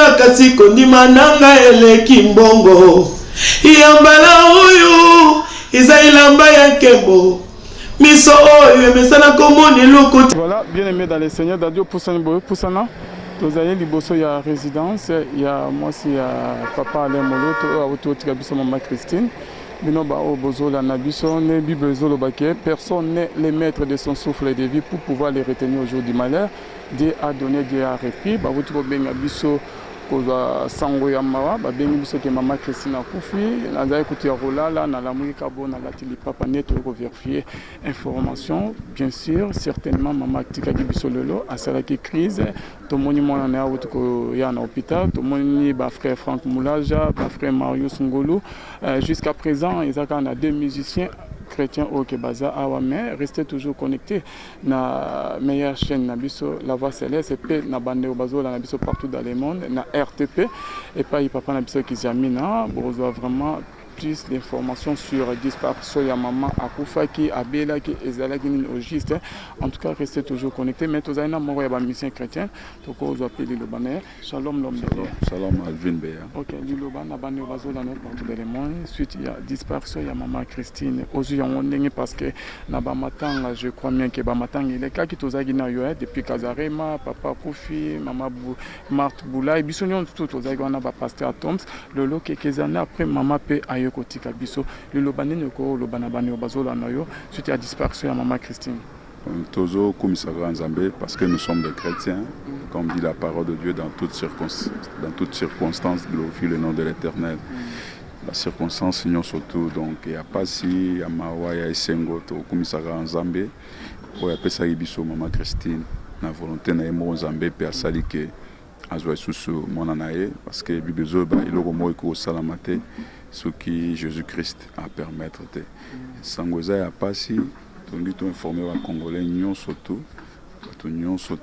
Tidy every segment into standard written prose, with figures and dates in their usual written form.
Nanga kasi kondima nanga eleki mbongo. Yambala uyu izailamba ya kembo. Miso oyo mesana komoni lukuti. Voilà, bien aimé dans les seigneurs d'Adio Poussana. Vous avez liboso ya résidence, il y a moi aussi papa Alain Moloto, auto Tigabiso maman Christine. Bino ba o bozo la nabiso ne bible zolo baké, personne n'est les maîtres de son souffle de vie pour pouvoir les retenir au jour du malheur. Dieu a donné, Dieu a répit. Ba wuti ko benga biso ko sango ya mawa, ba bengi biso ke maman Christine akufi, na za écouter rolala na la muika bona la tili papa net ko vérifier information, bien sûr, certainement maman tika biso lolo asala ki crise, to moni mona na wuti ko ya na hôpital, to moni ba frère Franck Moulaja, ba frère Marius Ngolo, jusqu'à présent, ils ont deux musiciens chrétiens au Kebaza Awame, restez toujours connectés na meilleure chaîne Nabiso La Voix Céleste et puis na bande Obazo la Nabiso partout dans le monde na RTP et pas papa Nabiso Kizamina pour avoir vraiment plus d'informations sur disparition ya maman Akufa qui Abela qui Ezala qui au juste. En tout cas, restez toujours connectés. Mais tous aina moro ya ba mission chrétien to ko zo appeler le banner. Shalom l'homme de Dieu. Shalom Alvin Beya. OK, le banner bande Obazo la partout dans le monde. Suite il y a disparition ya maman Christine. Ozu ya ndenge parce que na ba matanga je crois bien que ba matanga il est cas qui tozaki na yo depuis Kazarema, papa Kofi, maman Marthe Boula et bisonyon tout tozaki on a ba pasteur Toms le lo quelques années après maman pe kotika biso le lobane ko lobana bani obazola na yo suite à disparition ya maman Christine. Tozo komisara Nzambe parce que nous sommes des chrétiens, comme dit la parole de Dieu dans toutes circonstances glorifie le nom de l'Éternel. La circonstance sinon surtout donc il y a pas si ya mawa ya esengo to komisara Nzambe o ya pesa biso maman Christine na volonté na emo Nzambe pe asali ke azwa susu mona nae parce que bibezo ba iloko mo ko salamate ce qui Jésus-Christ a permettre de sangoza ya pasi tongi to informer wa congolais nyon surtout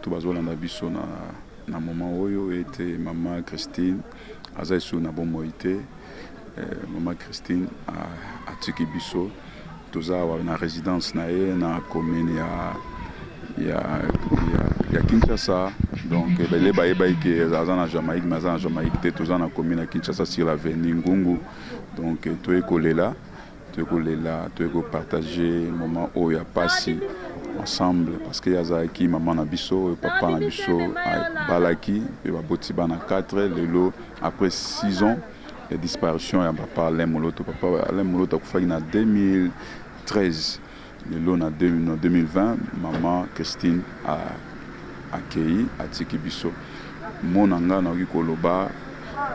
bazola na biso na moment oyo était maman Christine aza su na bon moité maman Christine a tiki biso toza na résidence na ye na commune ya Kinshasa donc les baïbaï qui sont en Jamaïque mais en Jamaïque tous en commune à Kinshasa sur l'avenue Ngungu donc tu es collé là tu es partager moment où il y a passé ensemble parce que y a qui maman nabiso papa nabiso balaki et baboti bana 4 lelo après 6 ans de disparition ya papa Alain Moloto a fait en 2013 lelo na 2020 maman Christine a accueilli à Tikibiso. Mon anga na koloba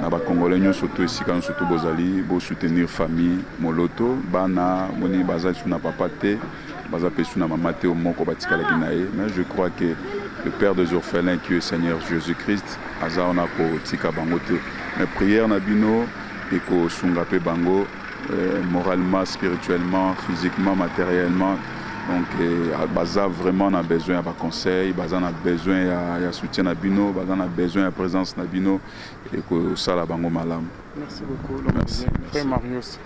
na ba congolais nyo surtout esika nyo surtout bozali bo soutenir famille Moloto bana moni baza suna papa te baza pe suna mama te moko batikala kinaye mais je crois que le père des orphelins qui est Seigneur Jésus-Christ aza ona ko tika bango te mais prière na bino et ko sunga pe bango moralement, spirituellement, physiquement, matériellement. Donc, Baza vraiment a besoin de conseils, Baza a besoin de soutien à Bino, Baza a besoin de présence à Bino et que ça la bango malam. Merci beaucoup. Merci. Frère Marius.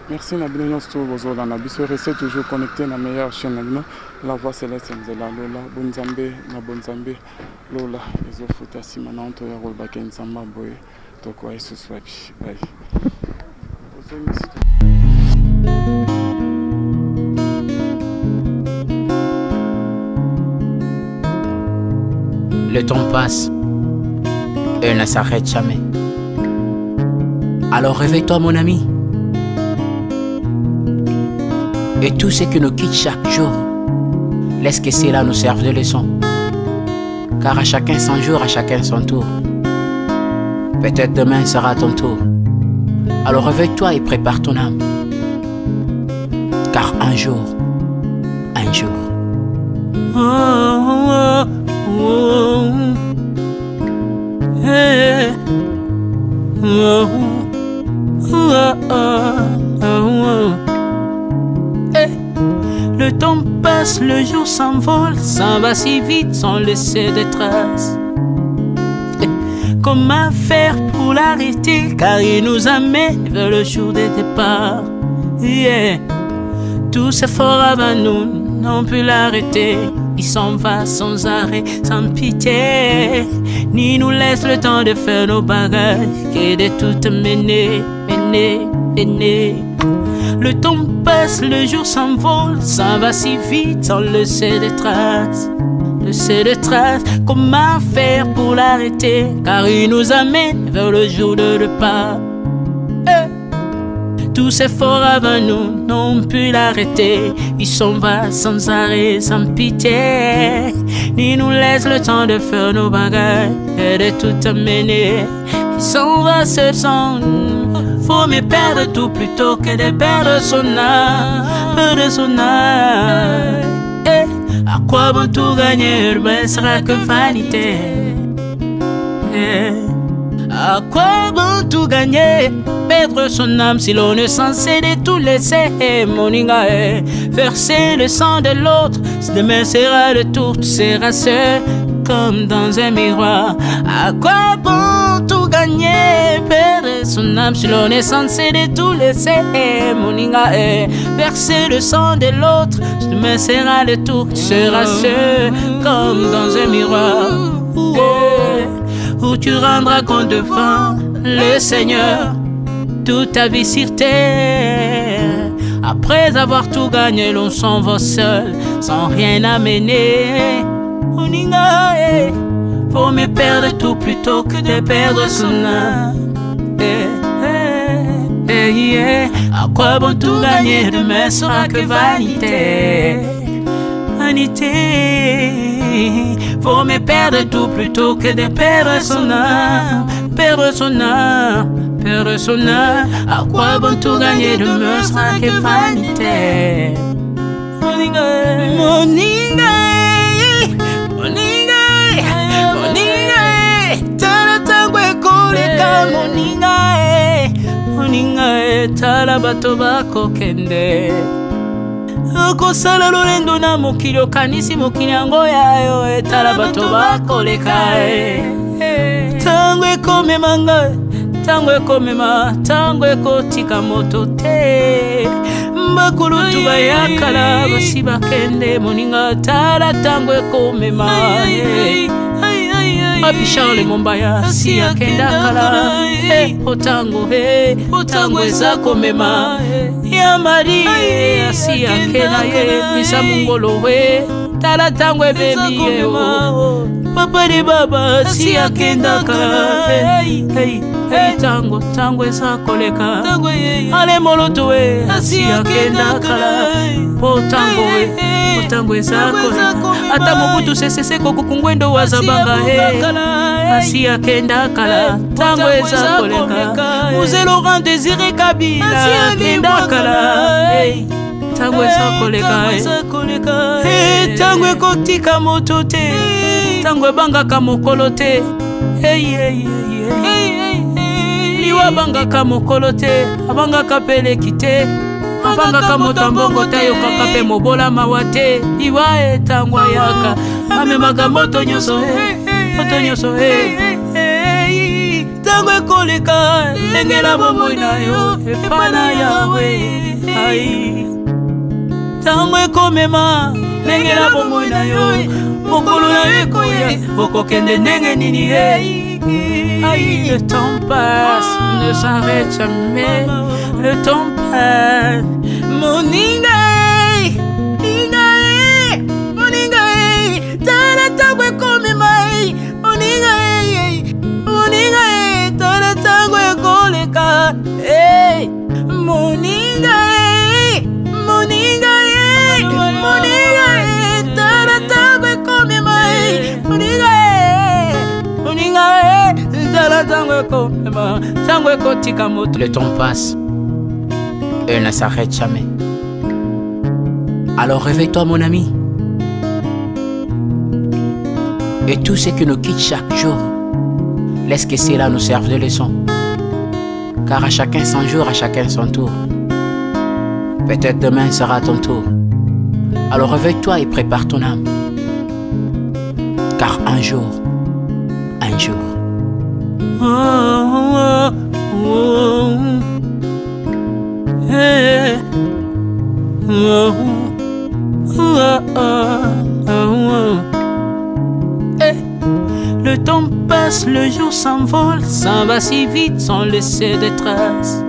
Merci Nabino Stobozo la Nabiso restez toujours connecté à la meilleure chaîne La Voix Céleste Nzela Lola Bonzambe na Bonzambe Lola ezofuta simana onto ya rolbaka Nzamba boye toko Jesus wapi. Bye. Le temps passe et ne s'arrête jamais. Alors réveille-toi mon ami. Et tout ce qui nous quitte chaque jour, laisse que cela nous serve de leçon. Car à chacun son jour, à chacun son tour. Peut-être demain sera ton tour. Alors réveille-toi et prépare ton âme. Car un jour. Oh, oh, oh, hey. Oh, oh, oh, oh. Hey. Le temps passe, le jour s'envole, s'en va si vite sans laisser de traces. Comment faire pour l'arrêter, car il nous amène vers le jour de départ. Yeah. Tous ces efforts avant nous n'ont pu l'arrêter. il s'en va sans arrêt, sans pitié, ni nous laisse le temps de faire nos bagages, que de tout mener. Le temps passe, le jour s'envole, ça va si vite sans laisser de traces. Comment faire pour l'arrêter, car il nous amène vers le jour de repas. Tous ces forts avant nous n'ont pu l'arrêter. Il s'en va sans arrêt, sans pitié, ni nous laisse le temps de faire nos bagages et de tout amener. Il s'en va seul sans nous. Faut mieux perdre tout plutôt que de perdre son âme, À quoi bon tout gagner, ne sera que vanité. À quoi bon tout gagner, perdre son âme si l'on est censé de tout laisser. Moninga, verser le sang de l'autre, demain sera le tour, tu seras seul comme dans un miroir. À quoi bon tout gagner, perdre son âme si l'on est censé de tout laisser. Moninga, verser le sang de l'autre, demain sera le tour, tu seras seul comme dans un miroir. Où tu rendras compte devant le Seigneur toute ta vie sur terre. Après avoir tout gagné, l'on s'en va seul, sans rien amener. Faut mieux perdre tout plutôt que de perdre son âme. À quoi bon tout gagner, demain sera que vanité. Faut mieux perdre tout plutôt que de perdre son âme. À quoi bon tout gagner, demain sera que vanité. Moninga, tala tango ekoleka. Moninga, tala bato bako kende. Okosala lolendo na mokili, okanisi mokili yango yayo, tala bato bakoleka. Tango ekomema ngai, tango ekomema, tango ekotika moto te. Bakulutu bayakala basi bakende. Moninga, tala tango ekomema. Papi Charles Mombaya si akenda kala. Otango eza komema. Ya Marie si akenda ye. Misa mungolo we, tala tango ebebi ye o. Papa de baba si akenda kala. Tango eza koleka. Ale moloto we si akenda kala. Tango eza koleka. Ata mobutu sesese kokukungwendo wazabanga asi akenda kala. Tango eza koleka. Mzee Laurent Désiré Kabila akenda kala. Tango eza koleka. Tango ekotika moto te, tango ebangaka mokolo te. Liwa bangaka mokolo te, abangaka peleki te. Abangaka moto mbongo te, yokaka pe mobola mawa te. Liwa tango yaka amemaka moto nyonso tango ekoleka. Lengela bomoi na yo epana yawe. Tango ekomema, lengela bomoi na yo. Mokolo na yo ekoya, okokende ndenge nini. Le temps passe, ne s'arrête jamais. Le temps passe. Moninga, tala tango ekomema. Moninga, tala tango ekoleka. Moninga, tala tango ekomema. Moninga, tala tango ekomema. Tango ekotika moto. Le temps passe, elle ne s'arrête jamais. Alors réveille-toi mon ami. Et tout ce qui nous quitte chaque jour, laisse que cela nous serve de leçon. Car à chacun son jour, à chacun son tour. Peut-être demain sera ton tour. Alors réveille-toi et prépare ton âme. Car un jour, s'envole, s'en va si vite sans laisser de traces.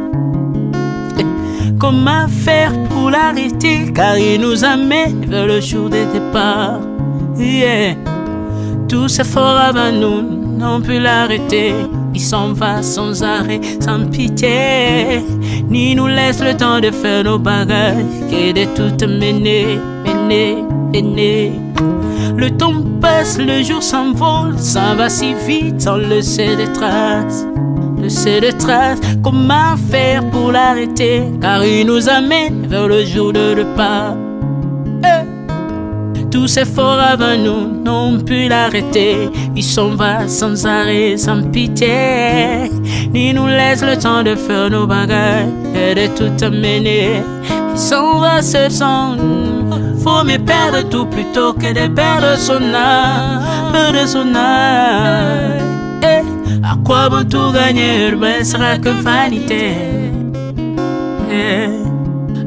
Comment faire pour l'arrêter, car il nous amène vers le jour de départ. Yeah. Tous efforts avant nous n'ont pu l'arrêter. Il s'en va sans arrêt, sans pitié, ni nous laisse le temps de faire nos bagages, et de tout mener. Le temps passe, le jour s'envole, s'en va si vite sans laisser de traces. Comment faire pour l'arrêter, car il nous amène vers le jour de départ. Tous ces efforts avant nous n'ont pu l'arrêter. Il s'en va sans arrêt, sans pitié, ni nous laisse le temps de faire nos bagages et de tout amener. Il s'en va seul sans nous. Faut me perdre tout plutôt que de perdre son âme, À quoi bon tout gagner, mais sera que vanité.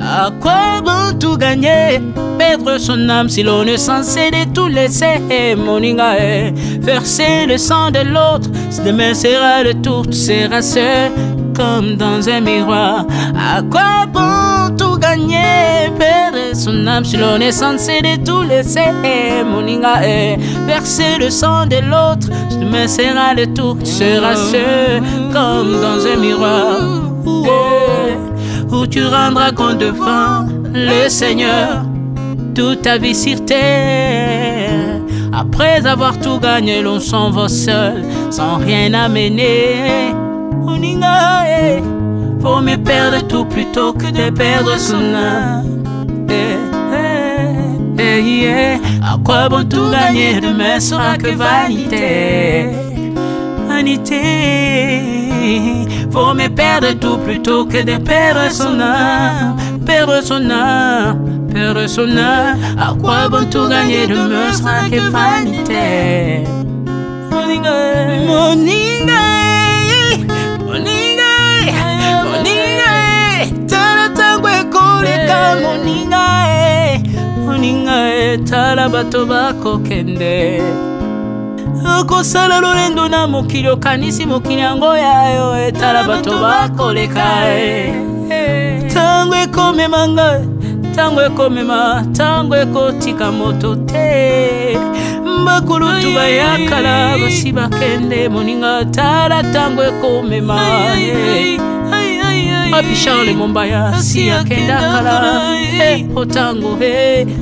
À quoi bon tout gagner, perdre son âme si l'on est censé de tout laisser. Moninga, verser le sang de l'autre, demain sera le tour, tu seras seul comme dans un miroir. À quoi bon tout gagner, perdre son âme si l'on est censé de tout laisser. Moninga, verser le sang de l'autre, demain sera le tour, tu seras seul comme dans un miroir. Où tu rendras compte devant le Seigneur toute ta vie sur terre. Après avoir tout gagné, l'on s'en va seul, sans rien amener. Faut me perdre tout plutôt que de perdre son âme. À quoi bon tout gagner, demain sera que vanité. Faut me perdre tout plutôt que de perdre son âme. À quoi bon tout gagner, demain sera que vanité. Moninga, tala tangwe koleka. Moninga, tala bato bako kende. Kosala lolendo na mokili okanisi mokili yango yayo, etala bato bakoleka. Tango ekomema ngai, tango ekomema, tango ekotika moto te. Bakulutu bayakala basi bakende. Moninga, tala tango ekomema. Papi Charles Mombaya si akenda kala.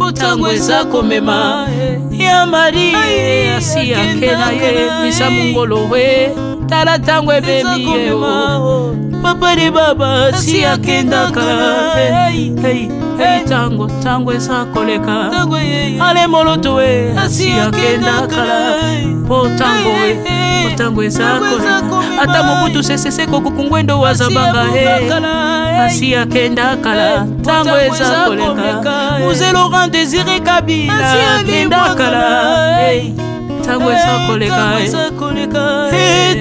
Otango eza komema. Ya Mari si akenda ye misa mungolo we. Tala tango ebebi ye o. Papa de baba si akenda kala. Tango eza koleka. Ale moloto we si akenda kala. Tango eza koleka. Ata mobutu sese kokukungwendo wazabanga asi akenda kala. Tango eza koleka. Mzee Laurent Désiré Kabila akenda kala. Tango eza koleka.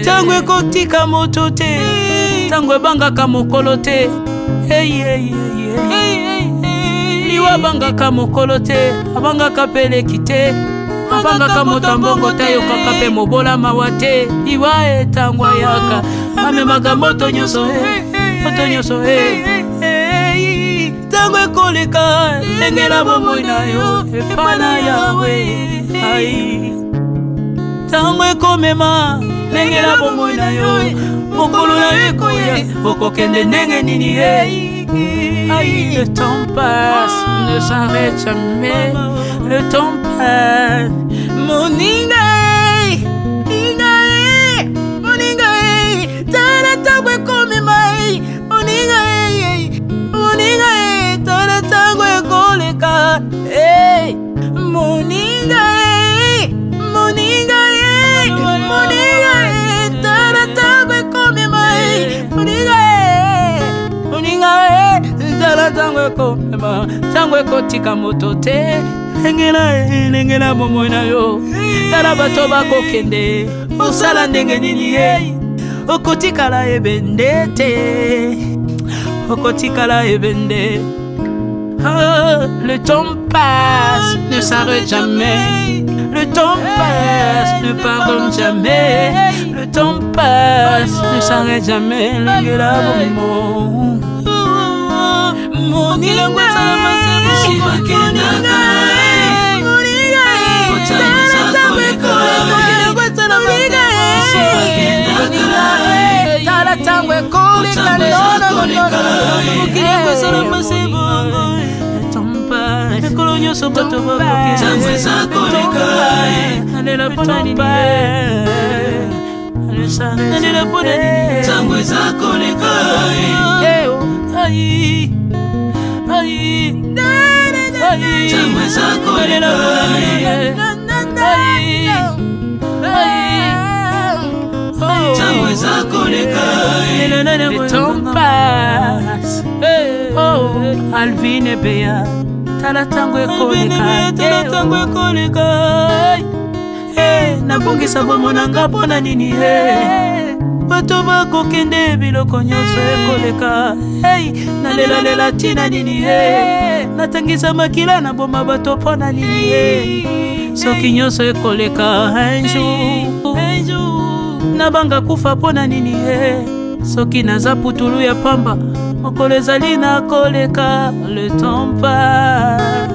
Tango ekotika moto te, tango ebangaka mokolo te. Liwa bangaka mokolo te, abangaka peleki te. Abangaka motambongo te, yokaka pe mobola mawa te. Liwa tango yaka amemaka moto nyonso tango ekoleka, engela bomoi na yo epana yawe. Tango ekomema, engela bomoi na yo mokolo na yo ekoya, okokende ndenge nini. Le temps passe, ne s'arrête jamais. Le temps passe. Moninga, tala tango ekomema. Moninga, tala tango ekoleka. Moninga, tala tango ekomema. Moninga, tala tango ekomema. Tango ekotika moto te, engela bomoi na yo. Tala bato bakokende, osala ndenge nini. Okotikala ebende te, okotikala ebende. Le temps passe, ne s'arrête jamais. Le temps passe, ne pardonne jamais. Le temps passe, ne s'arrête jamais. Le la bon mon le temps passe. Oh, Alvin et Béa, tala tango ekoleka. Nabongisa bomonanga pona nini bato bakokende biloko nyonso ekoleka. Nalela tina nini natangisa makila na boma bato pona nini soki nyonso ekoleka. Un jour nabanga kufa pona nini soki naza putulu ya pamba mokolo ezali na koleka. Le temps passe.